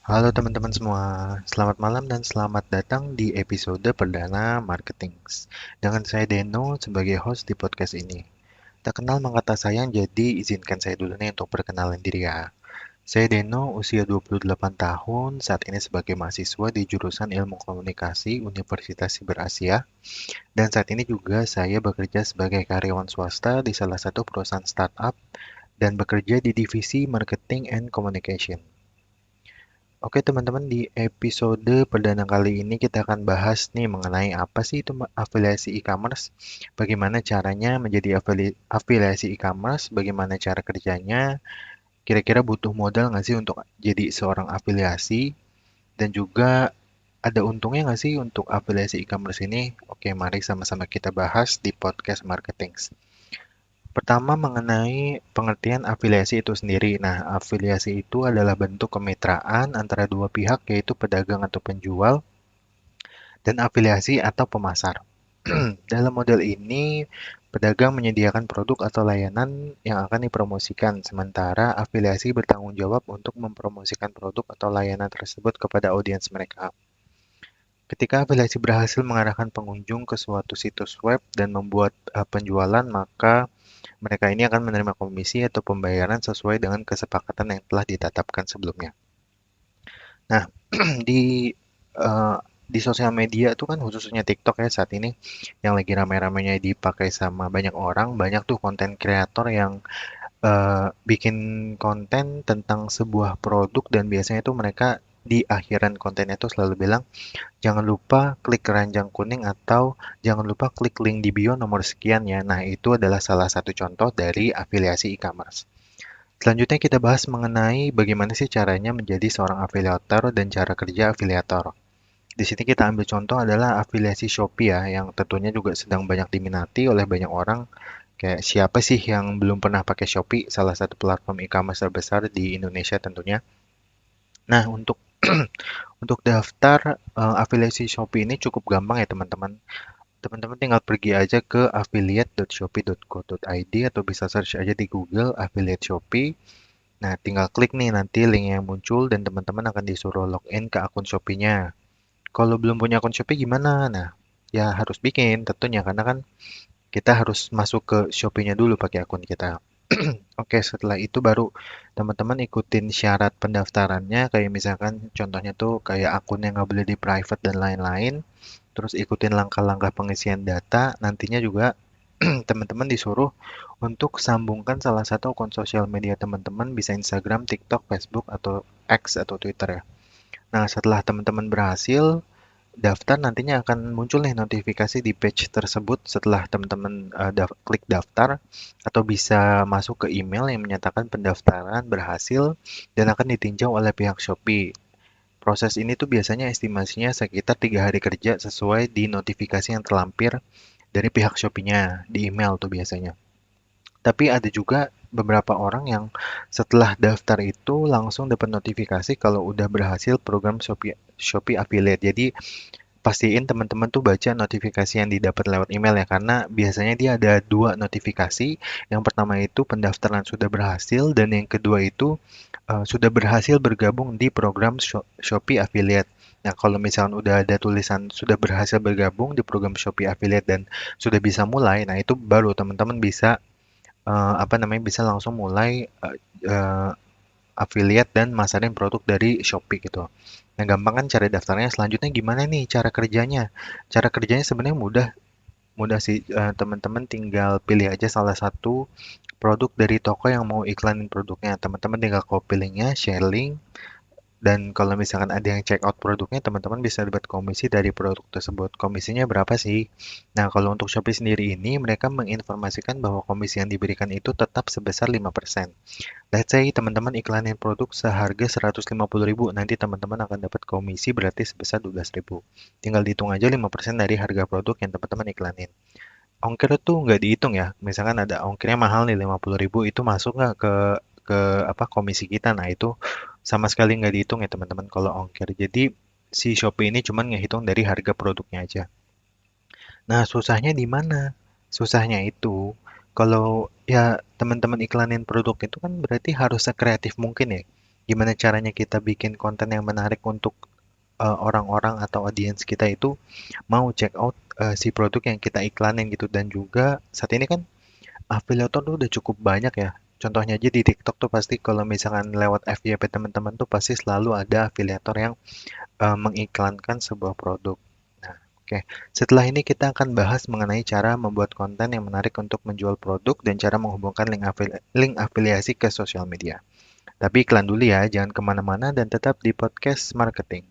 Halo teman-teman semua, selamat malam dan selamat datang di episode perdana Marketing. Dengan saya Deno sebagai host di podcast ini. Tak kenal maka tak sayang, jadi izinkan saya dulu nih untuk perkenalan diri ya. Saya Deno, usia 28 tahun, saat ini sebagai mahasiswa di jurusan Ilmu Komunikasi Universitas Siber Asia. Dan saat ini juga saya bekerja sebagai karyawan swasta di salah satu perusahaan startup dan bekerja di divisi Marketing and Communication. Oke teman-teman, di episode perdana kali ini kita akan bahas nih mengenai apa sih itu afiliasi e-commerce, bagaimana caranya menjadi afiliasi e-commerce, bagaimana cara kerjanya, kira-kira butuh modal nggak sih untuk jadi seorang afiliasi, dan juga ada untungnya nggak sih untuk afiliasi e-commerce ini? Oke, mari sama-sama kita bahas di podcast marketing. Pertama mengenai pengertian afiliasi itu sendiri. Nah, afiliasi itu adalah bentuk kemitraan antara dua pihak yaitu pedagang atau penjual dan afiliasi atau pemasar. Dalam model ini, pedagang menyediakan produk atau layanan yang akan dipromosikan, sementara afiliasi bertanggung jawab untuk mempromosikan produk atau layanan tersebut kepada audiens mereka. Ketika afiliasi berhasil mengarahkan pengunjung ke suatu situs web dan membuat penjualan, maka mereka ini akan menerima komisi atau pembayaran sesuai dengan kesepakatan yang telah ditetapkan sebelumnya. Nah, di eh, di sosial media tuh kan khususnya TikTok ya saat ini yang lagi ramai-ramainya dipakai sama banyak orang, banyak tuh konten kreator yang bikin konten tentang sebuah produk dan biasanya tuh mereka di akhiran kontennya tuh selalu bilang, jangan lupa klik keranjang kuning atau jangan lupa klik link di bio nomor sekian ya. Nah, itu adalah salah satu contoh dari afiliasi e-commerce. Selanjutnya kita bahas mengenai bagaimana sih caranya menjadi seorang afiliator dan cara kerja afiliator. Di sini kita ambil contoh adalah afiliasi Shopee ya, yang tentunya juga sedang banyak diminati oleh banyak orang. Kayak siapa sih yang belum pernah pakai Shopee, salah satu platform e-commerce terbesar di Indonesia tentunya. Nah, untuk daftar afiliasi Shopee ini cukup gampang ya teman-teman. Teman-teman tinggal pergi aja ke affiliate.shopee.co.id atau bisa search aja di Google affiliate Shopee. Nah, tinggal klik nih nanti link yang muncul dan teman-teman akan disuruh login ke akun Shopee-nya. Kalau belum punya akun Shopee gimana? Nah, ya harus bikin tentunya karena kan kita harus masuk ke Shopee-nya dulu pakai akun kita. Oke, setelah itu baru teman-teman ikutin syarat pendaftarannya kayak misalkan contohnya tuh kayak akun yang nggak boleh di private dan lain-lain. Terus ikutin langkah-langkah pengisian data. Nantinya juga teman-teman disuruh untuk sambungkan salah satu akun sosial media teman-teman, bisa Instagram, TikTok, Facebook, atau X atau Twitter ya. Nah, setelah teman-teman berhasil daftar, nantinya akan muncul nih notifikasi di page tersebut setelah teman-teman klik daftar, atau bisa masuk ke email yang menyatakan pendaftaran berhasil dan akan ditinjau oleh pihak Shopee. Proses ini tuh biasanya estimasinya sekitar 3 hari kerja sesuai di notifikasi yang terlampir dari pihak Shopee-nya di email tuh biasanya. Tapi ada juga beberapa orang yang setelah daftar itu langsung dapat notifikasi kalau udah berhasil program Shopee Affiliate. Jadi pastiin teman-teman tuh baca notifikasi yang didapat lewat email ya, karena biasanya dia ada dua notifikasi. Yang pertama itu pendaftaran sudah berhasil dan yang kedua itu sudah berhasil bergabung di program Shopee Affiliate. Nah, kalau misalkan udah ada tulisan sudah berhasil bergabung di program Shopee Affiliate dan sudah bisa mulai, nah itu baru teman-teman bisa apa namanya bisa langsung mulai eh, affiliate dan masarin produk dari Shopee gitu. Nah, gampang kan cara daftarnya. Selanjutnya gimana nih cara kerjanya? Cara kerjanya sebenarnya mudah, mudah sih. Teman-teman tinggal pilih aja salah satu produk dari toko yang mau iklanin produknya. Teman-teman tinggal copy linknya, share link, dan kalau misalkan ada yang check out produknya, teman-teman bisa dapat komisi dari produk tersebut. Komisinya berapa sih? Nah, kalau untuk Shopee sendiri ini, mereka menginformasikan bahwa komisi yang diberikan itu tetap sebesar 5%. Let's say teman-teman iklanin produk seharga 150.000, nanti teman-teman akan dapat komisi berarti sebesar 12.000. Tinggal dihitung aja 5% dari harga produk yang teman-teman iklanin. Ongkir tuh nggak dihitung ya. Misalkan ada ongkirnya mahal nih 50.000, itu masuk nggak ke apa komisi kita? Nah, itu sama sekali nggak dihitung ya teman-teman kalau ongkir. Jadi si Shopee ini cuma ngehitung dari harga produknya aja. Nah, susahnya di mana? Susahnya itu kalau ya teman-teman iklanin produk itu kan berarti harus sekreatif mungkin ya. gimana caranya kita bikin konten yang menarik untuk orang-orang atau audiens kita itu mau check out si produk yang kita iklanin gitu. Dan juga saat ini kan afiliator tuh udah cukup banyak ya. Contohnya aja di TikTok tuh pasti kalau misalkan lewat FYP teman-teman tuh pasti selalu ada afiliator yang mengiklankan sebuah produk. Nah, oke. Setelah ini kita akan bahas mengenai cara membuat konten yang menarik untuk menjual produk dan cara menghubungkan link afiliasi ke sosial media. Tapi iklan dulu ya, jangan kemana-mana dan tetap di podcast marketing.